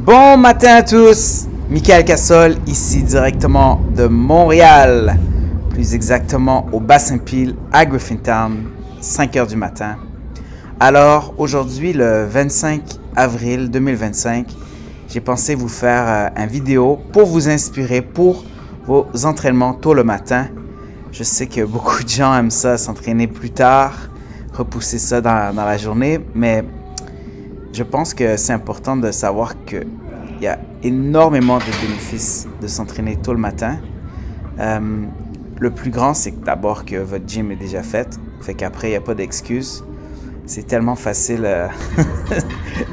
Bon matin à tous, Michael Cassol ici directement de Montréal, plus exactement au Bas-Saint-Pile à Griffintown, 5 h du matin. Alors aujourd'hui le 25 avril 2025, j'ai pensé vous faire une vidéo pour vous inspirer pour vos entraînements tôt le matin. Je sais que beaucoup de gens aiment ça, s'entraîner plus tard, repousser ça dans la journée, mais je pense que c'est important de savoir qu'il y a énormément de bénéfices de s'entraîner tôt le matin. Le plus grand, c'est d'abord que votre gym est déjà fait qu'après, il n'y a pas d'excuses. C'est tellement facile,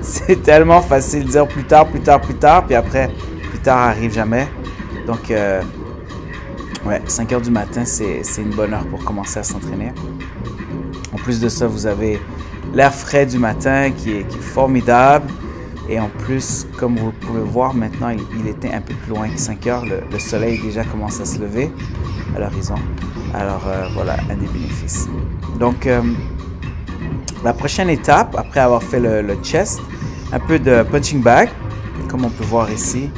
c'est tellement facile de dire plus tard, puis après, plus tard arrive jamais. Donc, ouais, 5 h du matin, c'est une bonne heure pour commencer à s'entraîner. En plus de ça, vous avez l'air frais du matin qui est formidable. Et en plus, comme vous pouvez voir maintenant, il était un peu plus loin que 5 h. Le soleil déjà commence à se lever à l'horizon. Alors voilà, un des bénéfices. Donc, la prochaine étape, après avoir fait le chest, un peu de punching bag, comme on peut voir ici.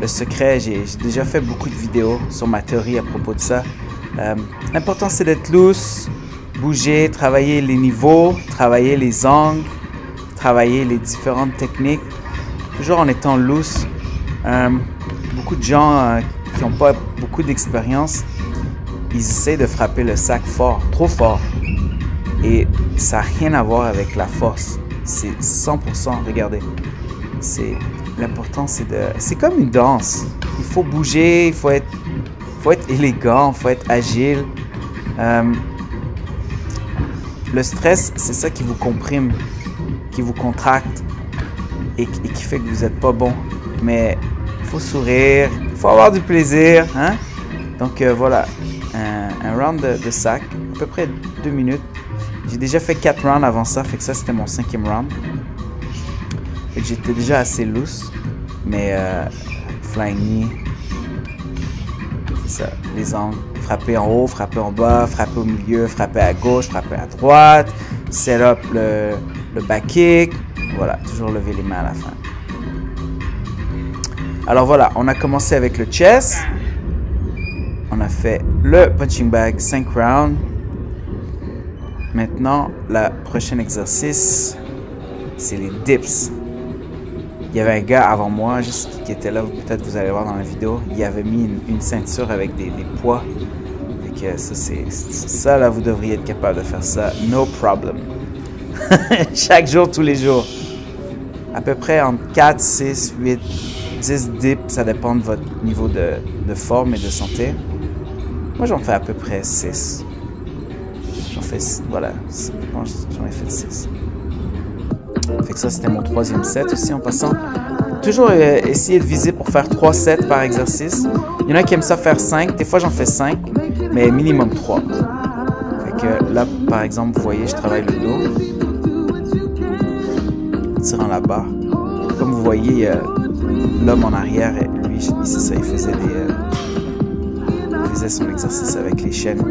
Le secret, j'ai déjà fait beaucoup de vidéos sur ma théorie à propos de ça. L'important, c'est d'être loose, bouger, travailler les niveaux, travailler les angles, travailler les différentes techniques, toujours en étant loose. Beaucoup de gens qui n'ont pas beaucoup d'expérience, ils essaient de frapper le sac fort, trop fort. Et ça n'a rien à voir avec la force. C'est 100%, regardez. L'important, c'est comme une danse. Il faut bouger, il faut être élégant, il faut être agile. Le stress, c'est ça qui vous comprime, qui vous contracte et qui fait que vous n'êtes pas bon. Mais il faut sourire, il faut avoir du plaisir. Hein? Donc voilà, un round de sac, à peu près 2 minutes. J'ai déjà fait 4 rounds avant ça, fait que ça c'était mon 5e round. Fait que j'étais déjà assez loose, mais flying knee, c'est ça, les angles. Frapper en haut, frapper en bas, frapper au milieu, frapper à gauche, frapper à droite, set up le back kick, voilà, toujours lever les mains à la fin. Alors voilà, on a commencé avec le chest, on a fait le punching bag 5 rounds. Maintenant, le prochain exercice, c'est les dips. Il y avait un gars avant moi, juste qui était là, peut-être vous allez voir dans la vidéo, il avait mis une ceinture avec des poids. Fait que ça là, vous devriez être capable de faire ça, no problem. Chaque jour, tous les jours. À peu près entre 4, 6, 8, 10 dips, ça dépend de votre niveau de forme et de santé. Moi, j'en fais à peu près 6. Voilà, j'en ai fait 6. Fait que ça, c'était mon 3e set aussi en passant. Toujours essayer de viser pour faire 3 sets par exercice. Il y en a qui aiment ça faire 5. Des fois, j'en fais 5, mais minimum 3. Fait que là, par exemple, vous voyez, je travaille le dos. Tirant la barre. Comme vous voyez, l'homme en arrière, lui, c'est ça, il faisait son exercice avec les chaînes.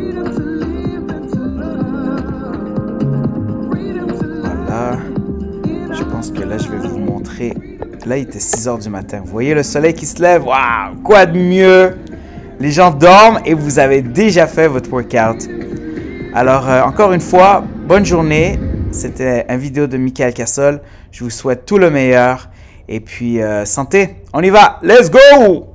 Je pense que là, je vais vous montrer. Là, il était 6 h du matin. Vous voyez le soleil qui se lève? Waouh! Quoi de mieux? Les gens dorment et vous avez déjà fait votre workout. Alors, encore une fois, bonne journée. C'était une vidéo de Michael Cassol. Je vous souhaite tout le meilleur. Et puis, santé. On y va! Let's go!